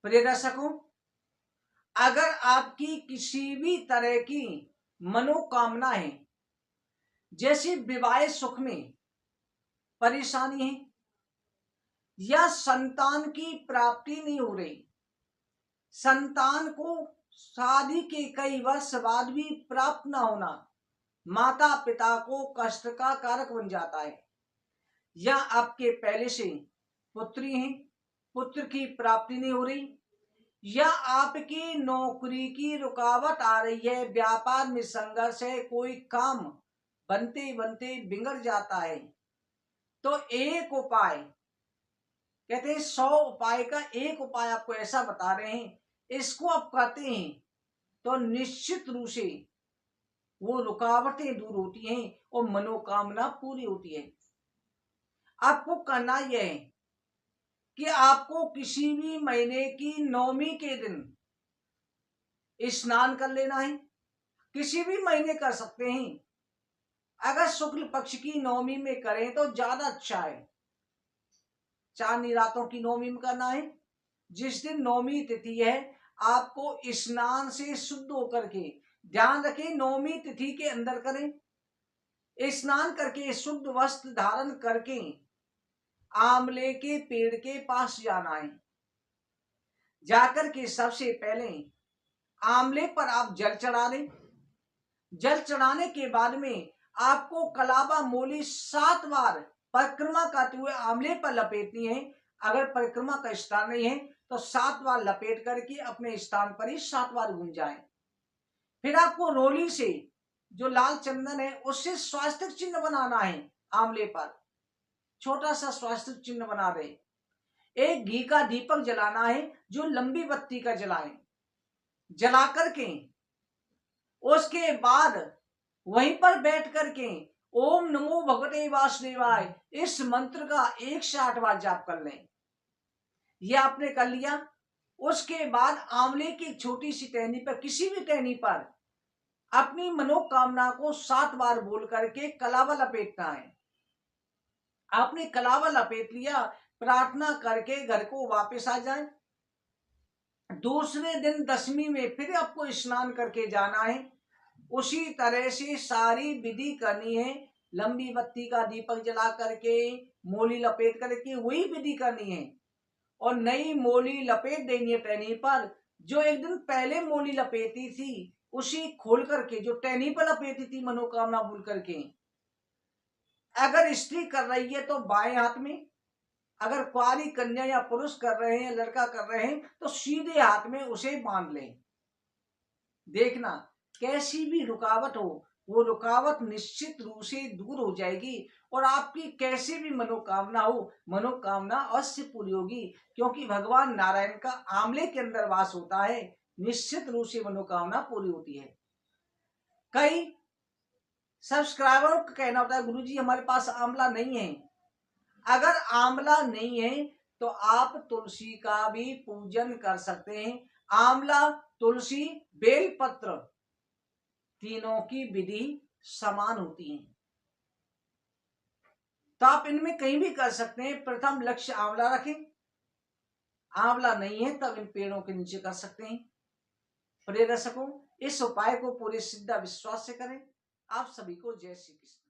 प्रिय दर्शकों, अगर आपकी किसी भी तरह की मनोकामनाएं जैसे विवाह सुख में परेशानी है या संतान की प्राप्ति नहीं हो रही, संतान को शादी के कई वर्ष बाद भी प्राप्त न होना माता पिता को कष्ट का कारक बन जाता है, या आपके पहले से पुत्री हैं, पुत्र की प्राप्ति नहीं हो रही, या आपकी नौकरी की रुकावट आ रही है, व्यापार में संघर्ष है, कोई काम बनते बनते बिगड़ जाता है, तो एक उपाय कहते हैं 100 उपाय का एक उपाय आपको ऐसा बता रहे हैं, इसको आप करते हैं तो निश्चित रूप से वो रुकावटें दूर होती हैं और मनोकामना पूरी होती है। आपको करना यह है कि आपको किसी भी महीने की 9वीं के दिन स्नान कर लेना है। किसी भी महीने कर सकते हैं, अगर शुक्ल पक्ष की 9वीं में करें तो ज्यादा अच्छा है। चांदनी रातों की 9वीं में करना है। जिस दिन 9वीं तिथि है आपको स्नान से शुद्ध होकर के, ध्यान रखें 9वीं तिथि के अंदर करें, स्नान करके शुद्ध वस्त्र धारण करके आंवले के पेड़ के पास जाना है। जाकर के सबसे पहले आंवले पर आप जल चढ़ा दें। जल चढ़ाने के बाद में आपको कलावा मोली 7 बार परिक्रमा करते हुए आंवले पर लपेटनी है। अगर परिक्रमा का स्थान नहीं है तो 7 बार लपेट करके अपने स्थान पर ही 7 बार घूम जाए। फिर आपको रोली से जो लाल चंदन है उससे स्वास्तिक चिन्ह बनाना है। आंवले पर छोटा सा स्वास्तिक चिन्ह बना रहे। एक घी का दीपक जलाना है जो लंबी बत्ती का जलाएं। जला करके उसके बाद वहीं पर बैठ करके ओम नमो भगवते वासुदेवाय इस मंत्र का 108 बार जाप कर लें। यह आपने कर लिया। उसके बाद आंवले की छोटी सी टहनी पर, किसी भी टहनी पर अपनी मनोकामना को 7 बार बोल करके कलावा लपेटना है। आपने कलावा लपेट लिया, प्रार्थना करके घर को वापस आ जाए। दूसरे दिन 10वीं में फिर आपको स्नान करके जाना है। उसी तरह से सारी विधि करनी है। लंबी बत्ती का दीपक जला करके मोली लपेट करके वही विधि करनी है और नई मोली लपेट देनी है टहनी पर। जो एक दिन पहले मोली लपेटी थी उसी खोल करके जो टहनी पर लपेटी थी मनोकामना भूल करके, अगर स्त्री कर रही है तो बाएं हाथ में, अगर कुंवारी कन्या या पुरुष कर रहे हैं, लड़का कर रहे हैं तो सीधे हाथ में उसे बांध लें। देखना कैसी भी रुकावट हो वो रुकावट निश्चित रूप से दूर हो जाएगी और आपकी कैसी भी मनोकामना हो मनोकामना अवश्य पूरी होगी, क्योंकि भगवान नारायण का आंवले के अंदर वास होता है। निश्चित रूप से मनोकामना पूरी होती है। कई सब्सक्राइबरों का कहना होता है गुरुजी हमारे पास आंवला नहीं है। अगर आंवला नहीं है तो आप तुलसी का भी पूजन कर सकते हैं। आंवला, तुलसी, बेलपत्र तीनों की विधि समान होती है, तो आप इनमें कहीं भी कर सकते हैं। प्रथम लक्ष्य आंवला रखें। आंवला नहीं है तब इन पेड़ों के नीचे कर सकते हैं। प्रिय दर्शकों, इस उपाय को पूरे श्रद्धा विश्वास से करें। आप सभी को जय श्री कृष्ण।